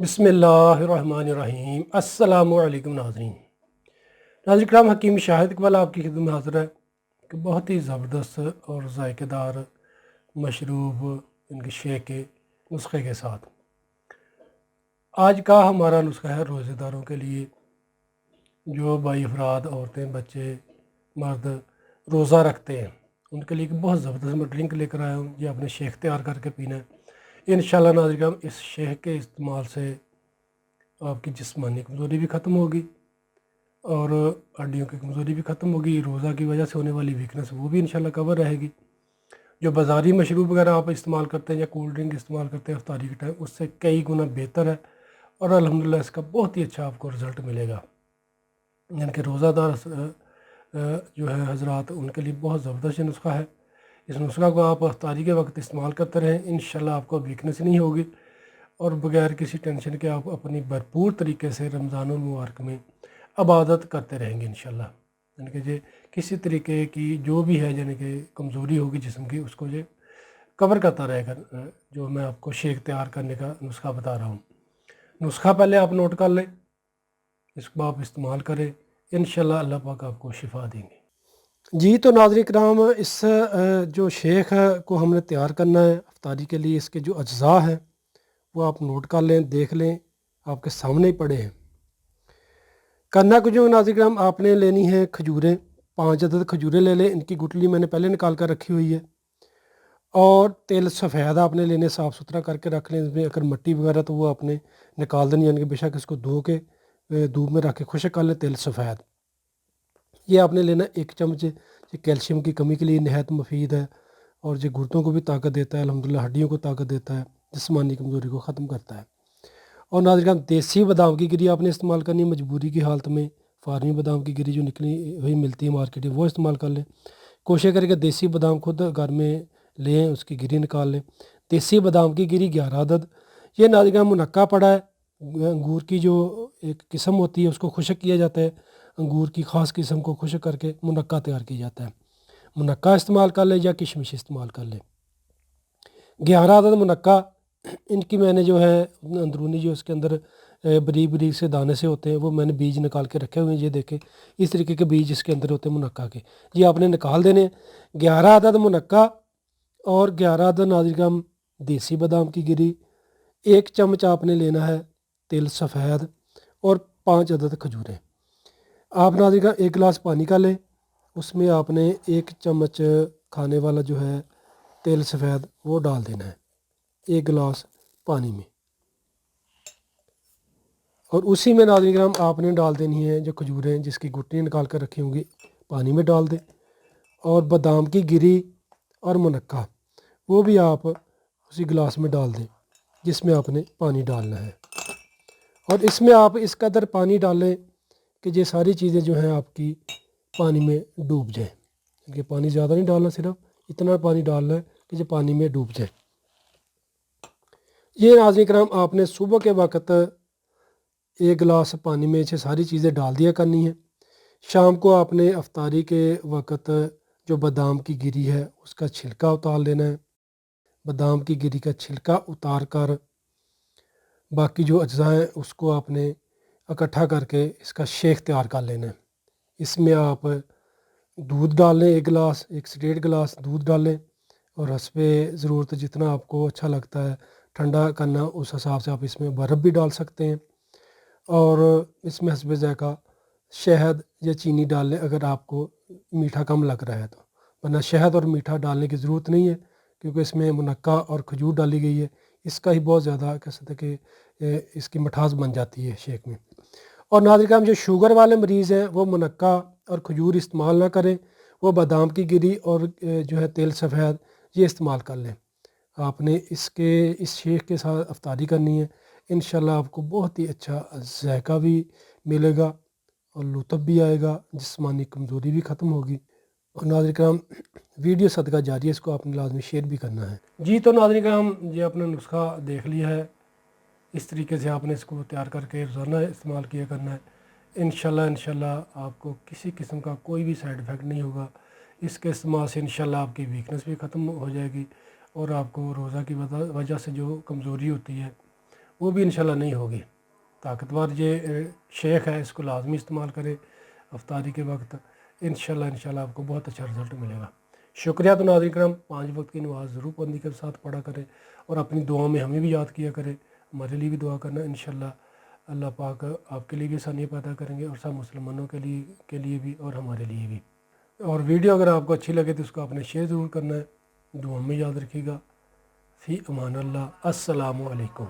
बिस्मिल्लाहिर्रहमानिर्रहीम। अस्सलामु अलैकुम नाज़रीन। नाज़रीन करام, हकीम शाहिद इकबाल आपकी खिदमत में हाज़िर है कि बहुत ही ज़बरदस्त और ज़ायकेदार मशरूब इनके शेक के नुस्खे के साथ। आज का हमारा नुस्खा है रोज़ेदारों के लिए, जो भाई अफराद, औरतें, बच्चे, मर्द रोज़ा रखते हैं, उनके लिए बहुत ज़बरदस्त मैं ड्रिंक लेकर आया हूँ। ये आपने शेक तैयार करके पीना है इंशाल्लाह। नाज़रीन करम, इस शेक के इस्तेमाल से आपकी जिस्मानी कमज़ोरी भी ख़त्म होगी और हड्डियों की कमज़ोरी भी ख़त्म होगी। रोज़ा की वजह से होने वाली वीकनेस वो भी इंशाल्लाह कवर रहेगी। जो बाज़ारी मशरूब वगैरह आप इस्तेमाल करते हैं या कोल्ड ड्रिंक इस्तेमाल करते हैं इफ्तारी के टाइम, उससे कई गुना बेहतर है और अल्हम्दुलिल्लाह इसका बहुत ही अच्छा आपको रिज़ल्ट मिलेगा। यानी कि रोज़ादार जो है हज़रात, उनके लिए बहुत ज़बरदस्त नुस्खा है। इस नुस्खा को आप इफ्तारी के वक्त इस्तेमाल करते रहें, इंशाल्लाह आपको वीकनेस नहीं होगी और बग़ैर किसी टेंशन के आप अपनी भरपूर तरीके से रमज़ानुल मुबारक में इबादत करते रहेंगे इंशाल्लाह। यानी कि जे किसी तरीके की जो भी है यानी कि कमज़ोरी होगी जिस्म की, उसको ये कवर करता रहेगा। जो मैं आपको शेक तैयार करने का नुस्खा बता रहा हूँ, नुस्खा पहले आप नोट कर लें, इसको आप इस्तेमाल करें, इंशाल्लाह अल्लाह पाक आपको शिफा देंगे। जी तो नाज़रीन कराम, इस जो शेक को हमने तैयार करना है इफ्तारी के लिए, इसके जो अज्जा हैं वो आप नोट कर लें, देख लें, आपके सामने ही पड़े हैं। करना कुछ जो नाज़रीन कराम, आपने लेनी है खजूरें, 5 अदद खजूरें ले लें। इनकी गुठली मैंने पहले निकाल कर रखी हुई है। और तेल सफ़ेद आपने लेने, साफ़ सुथरा करके रख लें। इसमें अगर मिट्टी वगैरह तो वो आपने निकाल देनी, यानी कि बेशक इसको धो के धूप में रख के खुश्क कर लें। तेल सफ़ेद ये आपने लेना 1 चम्मच। ये कैल्शियम की कमी के लिए नहायत मुफीद है और ये गुर्दों को भी ताकत देता है, अल्हम्दुलिल्लाह हड्डियों को ताकत देता है, जिस्मानी कमज़ोरी को ख़त्म करता है। और नाज़रीन, देसी बादाम की गिरी आपने इस्तेमाल करनी है मजबूरी की हालत में। फार्मी बादाम की गिरी जो निकली हुई मिलती है मार्केट में, वो इस्तेमाल कर लें। कोशिश करें कि देसी बादाम खुद घर में लें, उसकी गिरी निकाल लें। देसी बादाम की गिरी 11 अदद। ये नाज़रीन मुनक्का पड़ा है, अंगूर की जो एक किस्म होती है उसको खुश्क किया जाता है। अंगूर की ख़ास किस्म को खुश्क करके मुनक्का तैयार किया जाता है। मुनक्का इस्तेमाल कर लें या किशमिश इस्तेमाल कर लें। 11 अदद मुनक्का। इनकी मैंने जो है अंदरूनी जो इसके अंदर बारीक बारीक से दाने से होते हैं, वो मैंने बीज निकाल के रखे हुए हैं। ये देखें, इस तरीके के बीज इसके अंदर होते हैं मुनक्का के, ये आपने निकाल देने। 11 अदद मुनक्का और 11 अदद नाज़रीन देसी बादाम की गिरी। 1 चम्मच आपने लेना है तेल सफ़ेद और 5 अदद खजूरें। आप नाज़रीन 1 गिलास पानी का लें, उसमें आपने 1 चम्मच खाने वाला जो है तेल सफ़ेद वो डाल देना है 1 गिलास पानी में। और उसी में नाज़रीन आपने डाल देनी है जो खजूरें जिसकी गुठलियाँ निकाल कर रखी होंगी, पानी में डाल दें। और बादाम की गिरी और मुनक्का वो भी आप उसी गिलास में डाल दें जिसमें आपने पानी डालना है। और इसमें आप इस कदर पानी डालें कि ये सारी चीज़ें जो हैं आपकी पानी में डूब जाएं। क्योंकि पानी ज़्यादा नहीं डालना, सिर्फ इतना पानी डालना है कि ये पानी में डूब जाए। ये नाज़रीन कराम आपने सुबह के वक्त 1 गिलास पानी में से सारी चीज़ें डाल दिया करनी है। शाम को आपने अफ्तारी के वक्त जो बादाम की गिरी है उसका छिलका उतार लेना है। बादाम की गिरी का छिलका उतार कर बाकी जो अज्जा हैं उसको आपने इकट्ठा करके इसका शेक तैयार कर लेना है। इसमें आप दूध डाल लें, 1 गिलास, 1 से 1.5 गिलास दूध डालें और हस्बे ज़रूरत जितना आपको अच्छा लगता है ठंडा करना, उस हिसाब से आप इसमें बर्फ़ भी डाल सकते हैं। और इसमें हस्बे ज़ायक़ा शहद या चीनी डाल लें अगर आपको मीठा कम लग रहा है तो, वरना शहद और मीठा डालने की ज़रूरत नहीं है क्योंकि इसमें मुनक्का और खजूर डाली गई है। इसका ही बहुत ज़्यादा कह सकते कि इसकी मिठास बन जाती है शेक में। और नाज़रीन जो शुगर वाले मरीज़ हैं वो मुनक्का और खजूर इस्तेमाल ना करें, वो बादाम की गिरी और जो है तेल सफ़ेद ये इस्तेमाल कर लें। आपने इस शेक के साथ अफ्तारी करनी है, इंशाल्लाह आपको बहुत ही अच्छा जायका भी मिलेगा और लुत्फ़ भी आएगा, जिस्मानी कमज़ोरी भी ख़त्म होगी। और नाज़रीन कराम वीडियो सदका जारी है, इसको आपने लाजमी शेयर भी करना है। जी तो नाज़रीन कराम, ये आपने नुस्खा देख लिया है, इस तरीके से आपने इसको तैयार करके रोज़ाना इस्तेमाल किया करना है। इंशाल्लाह आपको किसी किस्म का कोई भी साइड इफ़ेक्ट नहीं होगा। इसके इस्तेमाल से इंशाल्लाह आपकी वीकनेस भी ख़त्म हो जाएगी और आपको रोज़ा की वजह से जो कमज़ोरी होती है وہ بھی انشاءاللہ نہیں ہوگی۔ طاقتور یہ شیخ ہے، اس کو لازمی استعمال کرے افطاری کے وقت، انشاءاللہ آپ کو بہت اچھا رزلٹ ملے گا۔ شکریہ۔ تو ناظرین کرام 5 وقت کی نماز ضرور پابندی کے ساتھ پڑھا کریں اور اپنی دعاؤں میں ہمیں بھی یاد کیا کریں، ہمارے لیے بھی دعا کرنا۔ انشاءاللہ اللہ پاک آپ کے لیے بھی آسانیاں پیدا کریں گے اور سب مسلمانوں کے لیے بھی اور ہمارے لیے بھی۔ اور ویڈیو اگر آپ کو اچھی لگے تو اس کو آپ نے شیئر ضرور کرنا ہے۔ دعا میں یاد رکھیے گا۔ فی امان اللہ۔ السلام علیکم۔